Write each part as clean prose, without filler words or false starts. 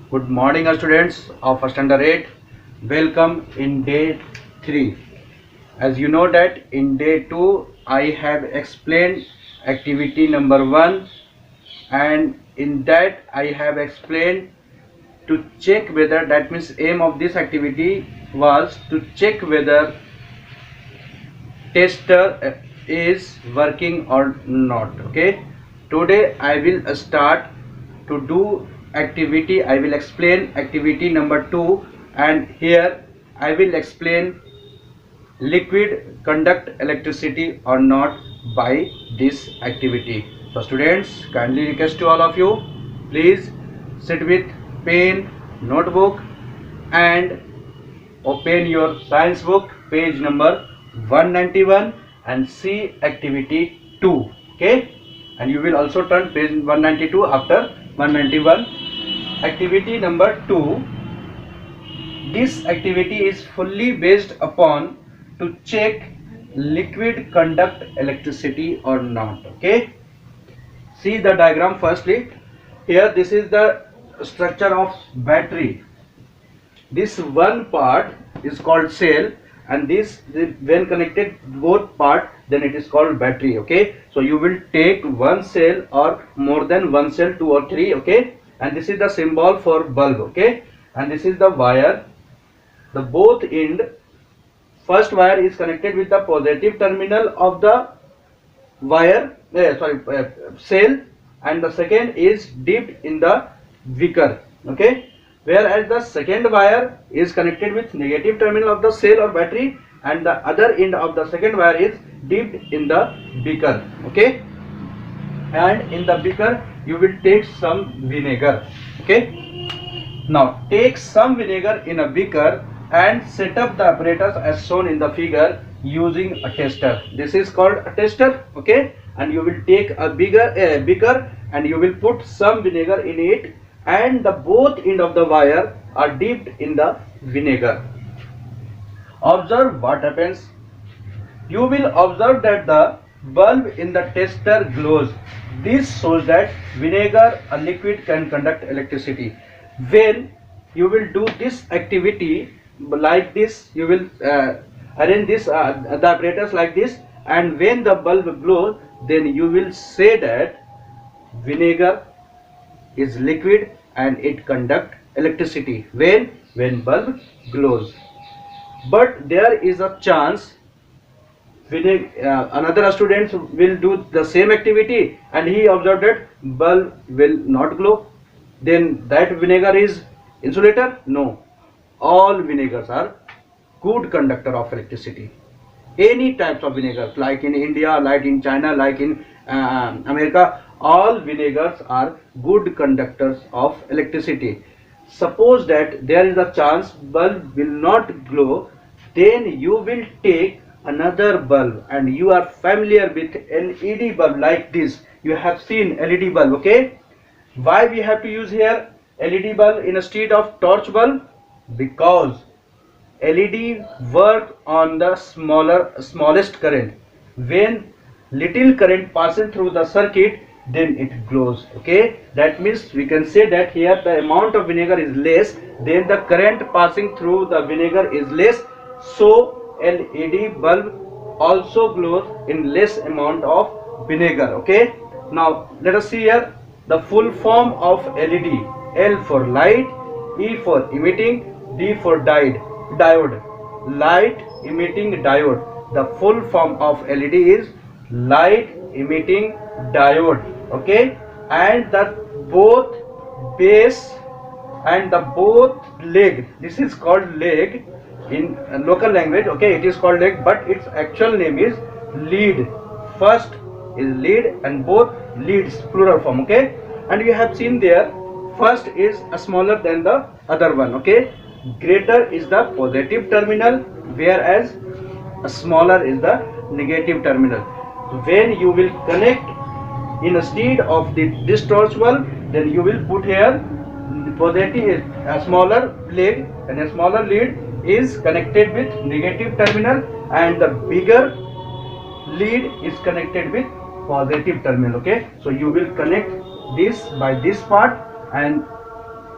Good morning, students of standard 8. Welcome in day 3. As you know that in day 2 I have explained activity number 1, and in that I have explained to check whether, that means aim of this activity was to check whether tester is working or not. Okay, today I will start to do activity. I will explain activity number 2, and here I will explain liquid conduct electricity or not by this activity. So students, kindly request to all of you, please sit with pen, notebook, and open your science book, page number 191, and see activity 2. Okay, and you will also turn page 192 after 191. Activity number 2. This activity is fully based upon to check liquid conduct electricity or not. Okay, see the diagram firstly. Here this is the structure of battery. This one part is called cell, and this, when connected both part, then it is called battery. Okay, so you will take one cell or more than one cell, 2 or 3. Okay, and this is the symbol for bulb. Okay, and this is the wire. The both end, first wire is connected with the positive terminal of the wire, cell, and the second is dipped in the wicker. Okay, whereas the second wire is connected with negative terminal of the cell or battery, and the other end of the second wire is dipped in the beaker. Okay, and in the beaker you will take some vinegar. Okay, now take some vinegar in a beaker and set up the apparatus as shown in the figure using a tester. This is called a tester. Okay, and you will take a beaker and you will put some vinegar in it, and the both end of the wire are dipped in the vinegar. Observe what happens. You will observe that the bulb in the tester glows. This shows that vinegar, a liquid, can conduct electricity. When you will do this activity like this, you will arrange this the apparatus like this, and when the bulb glows, then you will say that vinegar is liquid and it conduct electricity when bulb glows. But there is a chance another student will do the same activity and he observed that bulb will not glow, then that vinegar is insulator? No, all vinegars are good conductor of electricity. Any types of vinegars, like in India, like in China, like in America, all vinegars are good conductors of electricity. Suppose that there is a chance bulb will not glow, then you will take another bulb, and you are familiar with LED bulb like this. You have seen LED bulb. Okay, why we have to use here LED bulb instead of torch bulb? Because LED work on the smallest current. When little current passes through the circuit, then it glows. Okay, that means we can say that here the amount of vinegar is less, then the current passing through the vinegar is less, so LED bulb also glows in less amount of vinegar. Okay, now let us see here the full form of LED. L for light, E for emitting, D for diode, light emitting diode. The full form of LED is light emitting diode. Okay, and the both base and the both leg, this is called leg in local language. Okay, it is called leg, but its actual name is lead. First is lead and both leads, plural form. Okay, and you have seen there, first is smaller than the other one. Okay, greater is the positive terminal, whereas smaller is the negative terminal. When you will connect instead of this torch bulb, then you will put here positive, a smaller leg, and a smaller lead is connected with negative terminal, and the bigger lead is connected with positive terminal. Okay, so you will connect this by this part, and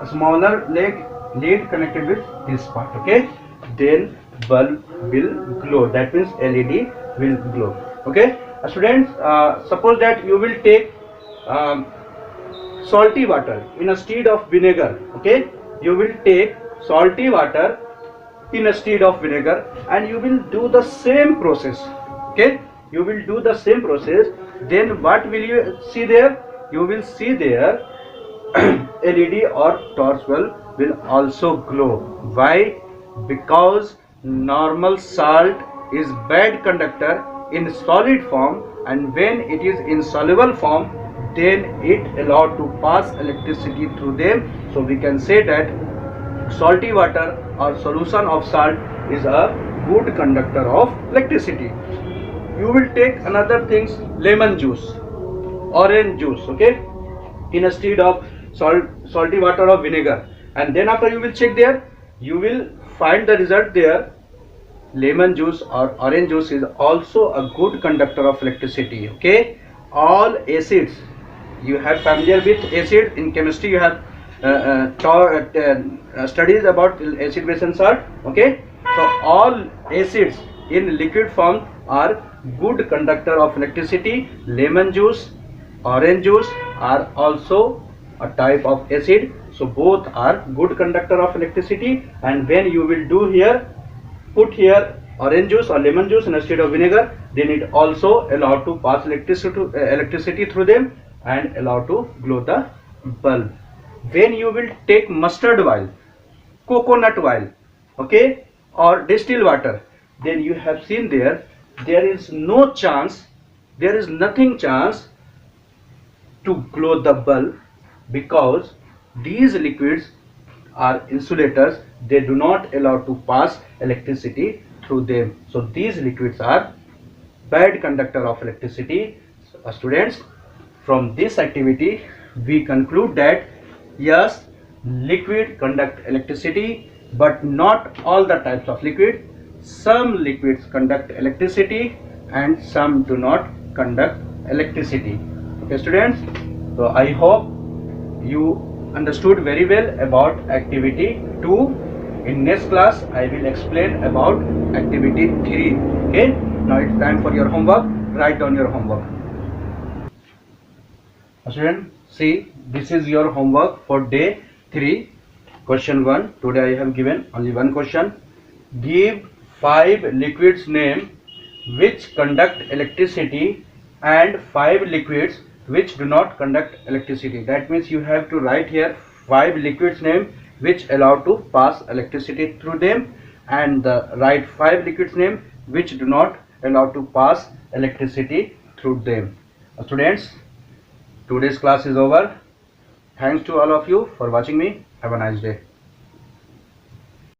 a smaller lead connected with this part. Okay, then bulb will glow. That means LED will glow. Okay, students, suppose that you will take salty water instead of vinegar. Okay, you will take salty water instead of vinegar, and you will do the same process. Okay, you will do the same process. Then what will you see there? You will see there LED or torch bulb will also glow. Why? Because normal salt is bad conductor in solid form, and when it is in soluble form, then it allowed to pass electricity through them. So we can say that salty water or solution of salt is a good conductor of electricity. You will take another things, lemon juice, orange juice. Okay, instead of salty water or vinegar, and then after you will check there, you will find the result there. Lemon juice or orange juice is also a good conductor of electricity. Okay, all acids, you have familiar with acid in chemistry, you have studies about acid, base and salt. Okay, so all acids in liquid form are good conductor of electricity. Lemon juice, orange juice are also a type of acid, so both are good conductor of electricity. And when you will do here, put here orange juice or lemon juice instead of vinegar, then it also allow to pass electricity through them and allow to glow the bulb. When you will take mustard oil, coconut oil, okay, or distilled water, then you have seen there is no chance, there is nothing chance to glow the bulb, because these liquids are insulators, they do not allow to pass electricity through them. So these liquids are bad conductor of electricity. So, students, from this activity we conclude that yes, liquid conduct electricity, but not all the types of liquid. Some liquids conduct electricity and some do not conduct electricity. Okay students, so I hope you understood very well about activity 2. In next class I will explain about activity 3. Okay, now it's time for your homework. Write down your homework. Student, see, this is your homework for day 3. Question 1. Today I have given only one question. Give 5 liquids name which conduct electricity and 5 liquids which do not conduct electricity. That means you have to write here 5 liquids name which allow to pass electricity through them, and write 5 liquids name which do not allow to pass electricity through them. Students, today's class is over. Thanks to all of you for watching me. Have a nice day.